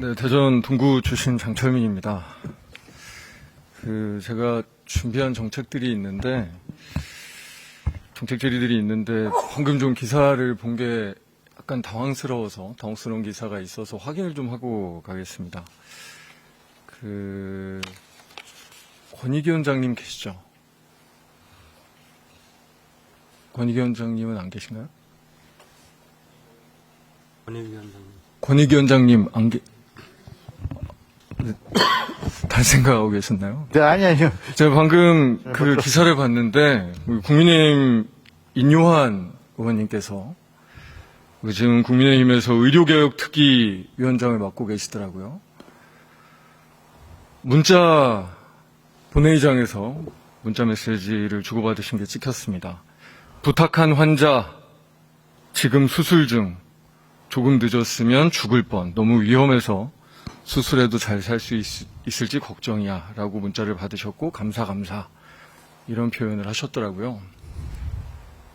네, 대전 동구 출신 장철민입니다. 제가 준비한 정책 질의들이 있는데, 방금 좀 기사를 본 게 약간 당황스러운 기사가 있어서 확인을 좀 하고 가겠습니다. 권익위 원장님 계시죠? 권익위 원장님은 안 계신가요? 권익위 원장님 다른 생각하고 계셨나요? 네, 아니요. 제가 방금 그 기사를 봤는데, 국민의힘 인요한 의원님께서 지금 국민의힘에서 의료개혁 특위 위원장을 맡고 계시더라고요. 본회의장에서 문자 메시지를 주고받으신 게 찍혔습니다. 부탁한 환자, 지금 수술 중, 조금 늦었으면 죽을 뻔, 너무 위험해서 수술해도 잘 살 수 있을지 걱정이야 라고 문자를 받으셨고 감사 이런 표현을 하셨더라고요.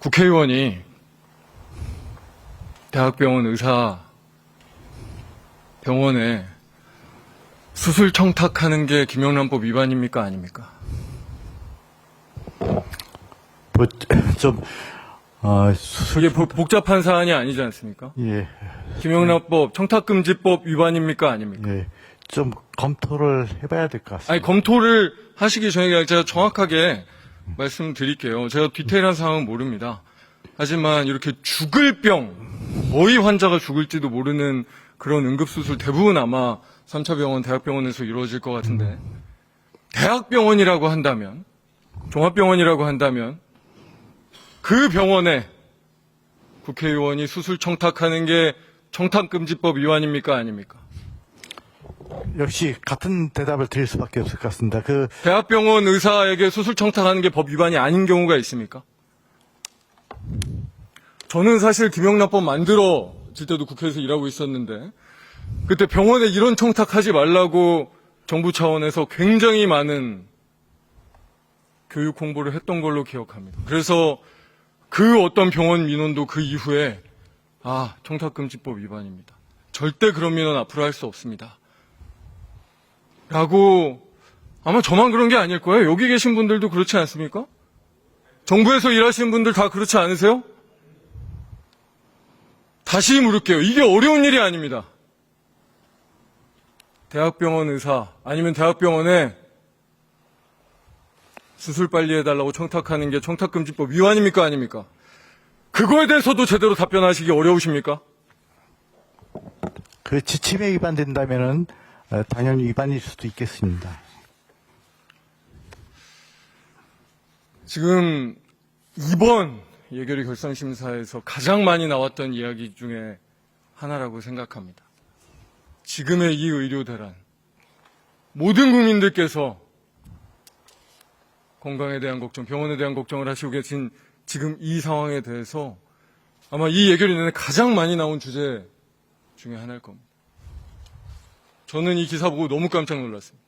국회의원이 대학병원 의사 병원에 수술 청탁하는 게 김영란법 위반입니까 아닙니까? 이게 복잡한 사안이 아니지 않습니까? 예. 김영란법 청탁금지법 위반입니까 아닙니까? 예. 좀 검토를 해봐야 될 것 같습니다. 아니, 검토를 하시기 전에 제가 정확하게 말씀드릴게요. 제가 디테일한 사항은 모릅니다. 하지만 이렇게 죽을 거의 환자가 죽을지도 모르는 그런 응급수술 대부분 아마 3차 병원, 대학병원에서 이루어질 것 같은데, 대학병원이라고 한다면, 종합병원이라고 한다면, 그 병원에 국회의원이 수술 청탁하는 게 청탁금지법 위반입니까 아닙니까? 역시 같은 대답을 드릴 수밖에 없을 것 같습니다. 대학병원 의사에게 수술 청탁하는 게 법 위반이 아닌 경우가 있습니까? 저는 사실 김영란법 만들어질 때도 국회에서 일하고 있었는데, 그때 병원에 이런 청탁하지 말라고 정부 차원에서 굉장히 많은 교육 홍보를 했던 걸로 기억합니다. 그래서 그 어떤 병원 민원도 그 이후에 청탁금지법 위반입니다. 절대 그런 민원 앞으로 할 수 없습니다. 라고, 아마 저만 그런 게 아닐 거예요. 여기 계신 분들도 그렇지 않습니까? 정부에서 일하시는 분들 다 그렇지 않으세요? 다시 물을게요. 이게 어려운 일이 아닙니다. 대학병원 의사 아니면 대학병원에 수술 빨리 해달라고 청탁하는 게 청탁금지법 위반입니까 아닙니까? 그거에 대해서도 제대로 답변하시기 어려우십니까? 그 지침에 위반된다면은 당연히 위반일 수도 있겠습니다. 지금 이번 예결위 결선심사에서 가장 많이 나왔던 이야기 중에 하나라고 생각합니다. 지금의 이 의료 대란, 모든 국민들께서 건강에 대한 걱정, 병원에 대한 걱정을 하시고 계신 지금 이 상황에 대해서 아마 이 예결위 내내 가장 많이 나온 주제 중에 하나일 겁니다. 저는 이 기사 보고 너무 깜짝 놀랐습니다.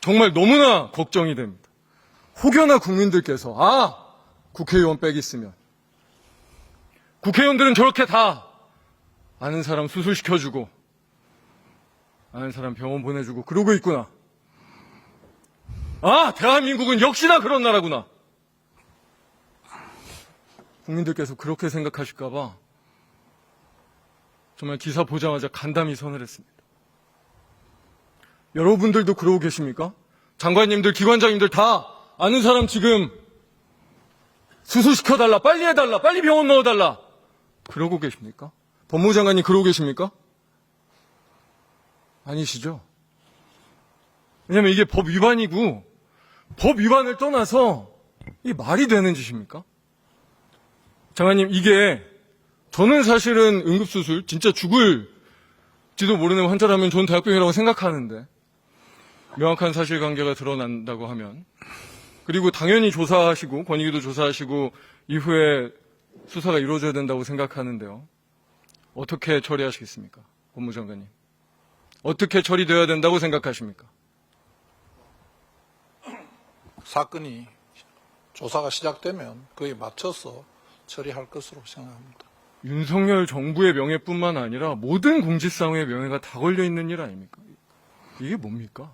정말 너무나 걱정이 됩니다. 혹여나 국민들께서 국회의원 빽 있으면 국회의원들은 저렇게 다 아는 사람 수술시켜주고 아는 사람 병원 보내주고 그러고 있구나. 대한민국은 역시나 그런 나라구나. 국민들께서 그렇게 생각하실까봐 정말 기사 보자마자 간담이 서늘했습니다. 여러분들도 그러고 계십니까? 장관님들, 기관장님들 다 아는 사람 지금 수술시켜달라, 빨리 해달라, 빨리 병원 넣어달라. 그러고 계십니까? 법무부 장관님 그러고 계십니까? 아니시죠? 왜냐면 이게 법 위반이고, 법 위반을 떠나서 이게 말이 되는 짓입니까? 장관님, 저는 사실은 응급수술, 진짜 죽을지도 모르는 환자라면 저는 대학병이라고 생각하는데, 명확한 사실관계가 드러난다고 하면, 그리고 당연히 조사하시고, 권익위도 조사하시고, 이후에 수사가 이루어져야 된다고 생각하는데요. 어떻게 처리하시겠습니까? 법무장관님. 어떻게 처리되어야 된다고 생각하십니까? 사건이 조사가 시작되면 그에 맞춰서 처리할 것으로 생각합니다. 윤석열 정부의 명예뿐만 아니라 모든 공직사회의 명예가 다 걸려있는 일 아닙니까? 이게 뭡니까?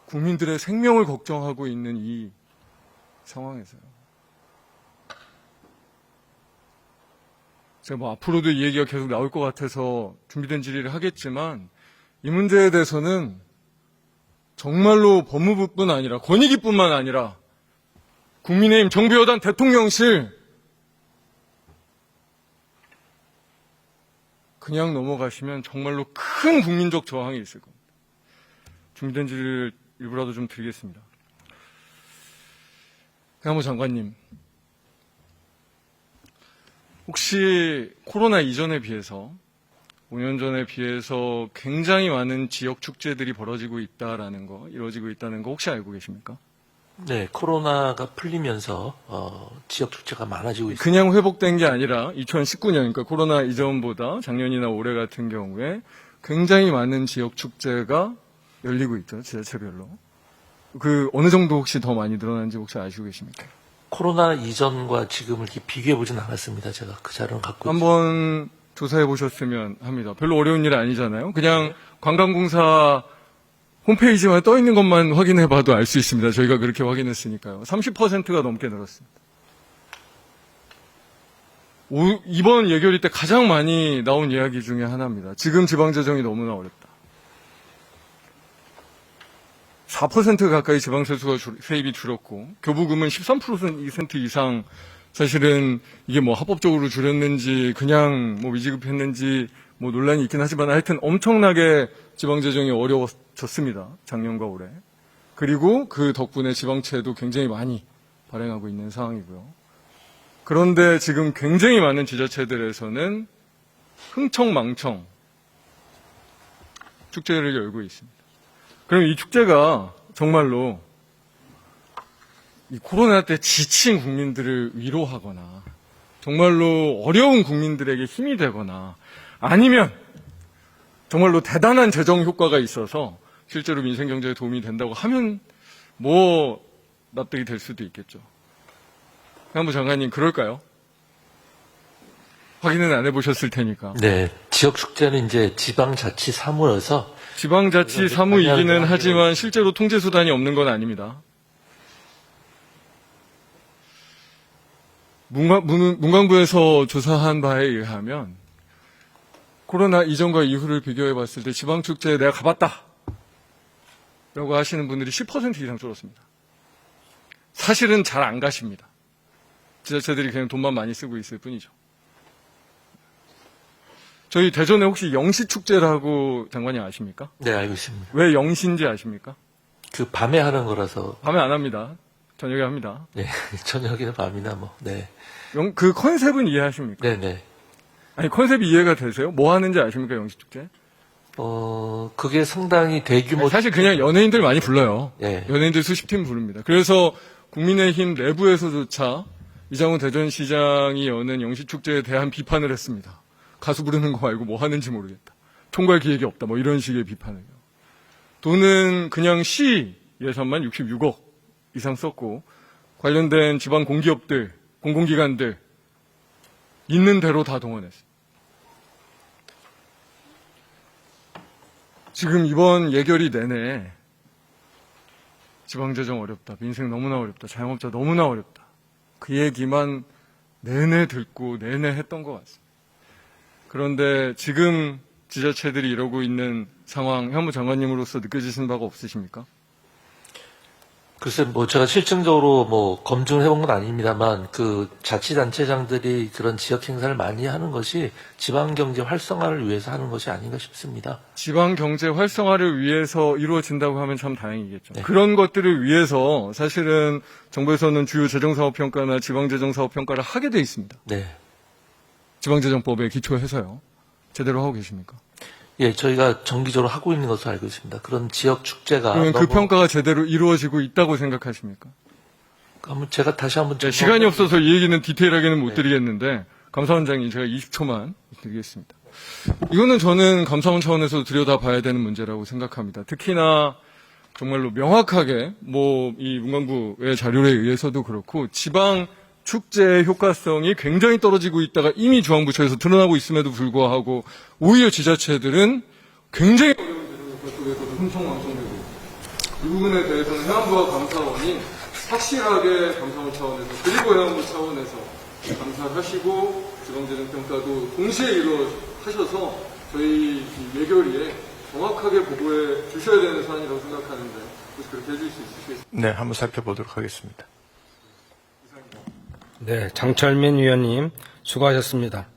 국민들의 생명을 걱정하고 있는 이 상황에서요. 제가 뭐 앞으로도 이 얘기가 계속 나올 것 같아서 준비된 질의를 하겠지만 이 문제에 대해서는 정말로 법무부뿐 아니라 권익위뿐만 아니라 국민의힘 정부여당 대통령실 그냥 넘어가시면 정말로 큰 국민적 저항이 있을 겁니다. 준비된 질의를 일부라도 좀 드리겠습니다. 강한무 장관님, 혹시 코로나 이전에 비해서 5년 전에 비해서 굉장히 많은 지역 축제들이 벌어지고 있다라는 거, 이루어지고 있다는 거 혹시 알고 계십니까? 네, 코로나가 풀리면서 지역 축제가 많아지고 있습니다. 그냥 회복된 게 아니라 2019년, 그러니까 코로나 이전보다 작년이나 올해 같은 경우에 굉장히 많은 지역 축제가 열리고 있죠, 지자체별로. 그 어느 정도 혹시 더 많이 늘어난지 혹시 아시고 계십니까? 코로나 이전과 지금을 이렇게 비교해 보진 않았습니다. 제가 그 자료는 갖고 있습니다. 한번 조사해 보셨으면 합니다. 별로 어려운 일 아니잖아요. 그냥 관광공사 홈페이지만 떠 있는 것만 확인해 봐도 알 수 있습니다. 저희가 그렇게 확인했으니까요. 30%가 넘게 늘었습니다. 이번 예결위 때 가장 많이 나온 이야기 중에 하나입니다. 지금 지방재정이 너무나 어렵다. 4% 가까이 지방세수가 세입이 줄었고 교부금은 13% 이상 사실은 이게 뭐 합법적으로 줄였는지 그냥 뭐 미지급했는지 뭐 논란이 있긴 하지만 하여튼 엄청나게 지방재정이 어려워졌습니다. 작년과 올해. 그리고 그 덕분에 지방채도 굉장히 많이 발행하고 있는 상황이고요. 그런데 지금 굉장히 많은 지자체들에서는 흥청망청 축제를 열고 있습니다. 그럼 이 축제가 정말로 이 코로나 때 지친 국민들을 위로하거나 정말로 어려운 국민들에게 힘이 되거나 아니면 정말로 대단한 재정 효과가 있어서 실제로 민생 경제에 도움이 된다고 하면 뭐 납득이 될 수도 있겠죠. 한무 장관님 그럴까요? 확인은 안 해보셨을 테니까. 네, 지역 축제는 이제 지방자치 사무여서 지방자치 사무이기는 하지만 실제로 통제 수단이 없는 건 아닙니다. 문광부에서 조사한 바에 의하면 코로나 이전과 이후를 비교해 봤을 때 지방축제에 내가 가봤다 라고 하시는 분들이 10% 이상 줄었습니다. 사실은 잘 안 가십니다. 지자체들이 그냥 돈만 많이 쓰고 있을 뿐이죠. 저희 대전에 혹시 영시축제라고 장관님 아십니까? 네, 알고 있습니다. 왜 영시인지 아십니까? 그 밤에 하는 거라서 밤에 안 합니다. 저녁에 합니다. 네, 저녁이나 밤이나 뭐. 네. 그 컨셉은 이해하십니까? 네, 네. 아니 컨셉이 이해가 되세요? 뭐 하는지 아십니까? 영시축제? 그게 상당히 대규모 사실 그냥 연예인들 많이 불러요. 예. 연예인들 수십 팀 부릅니다. 그래서 국민의힘 내부에서조차 이장훈 대전시장이 여는 영시축제에 대한 비판을 했습니다. 가수 부르는 거 말고 뭐 하는지 모르겠다. 총괄 기획이 없다. 뭐 이런 식의 비판을요. 돈은 그냥 시 예산만 66억 이상 썼고 관련된 지방 공기업들, 공공기관들 있는 대로 다 동원했어요. 지금 이번 예결위 내내 지방재정 어렵다, 민생 너무나 어렵다, 자영업자 너무나 어렵다. 그 얘기만 내내 듣고 내내 했던 것 같습니다. 그런데 지금 지자체들이 이러고 있는 상황, 현무 장관님으로서 느껴지시는 바가 없으십니까? 글쎄, 뭐, 제가 실증적으로 뭐, 검증을 해본 건 아닙니다만, 그 자치단체장들이 그런 지역 행사를 많이 하는 것이 지방경제 활성화를 위해서 하는 것이 아닌가 싶습니다. 지방경제 활성화를 위해서 이루어진다고 하면 참 다행이겠죠. 네. 그런 것들을 위해서 사실은 정부에서는 주요 재정사업평가나 지방재정사업평가를 하게 돼 있습니다. 네. 지방재정법에 기초해서요. 제대로 하고 계십니까? 예, 저희가 정기적으로 하고 있는 것으로 알고 있습니다. 그런 지역 축제가. 그러면 그 평가가 제대로 이루어지고 있다고 생각하십니까? 한번 제가 다시 한번. 시간이 없어서 이 얘기는 디테일하게는 못 드리겠는데, 감사원장님 제가 20초만 드리겠습니다. 이거는 저는 감사원 차원에서 들여다봐야 되는 문제라고 생각합니다. 특히나 정말로 명확하게 이 문광부의 자료에 의해서도 그렇고 지방 축제의 효과성이 굉장히 떨어지고 있다가 이미 중앙부처에서 드러나고 있음에도 불구하고 오히려 지자체들은 굉장히 그쪽에서도 흥청망청되고 이 부분에 대해서는 해안부와 감사원이 확실하게 감사원 차원에서 그리고 해안부 차원에서 감사를 하시고 지방재정평가도 동시에 하셔서 저희 이 예결위에 정확하게 보고해 주셔야 되는 사안이라고 생각하는데 혹시 그렇게 해줄 수 있으시겠습니까? 네, 한번 살펴보도록 하겠습니다. 네, 장철민 위원님 수고하셨습니다.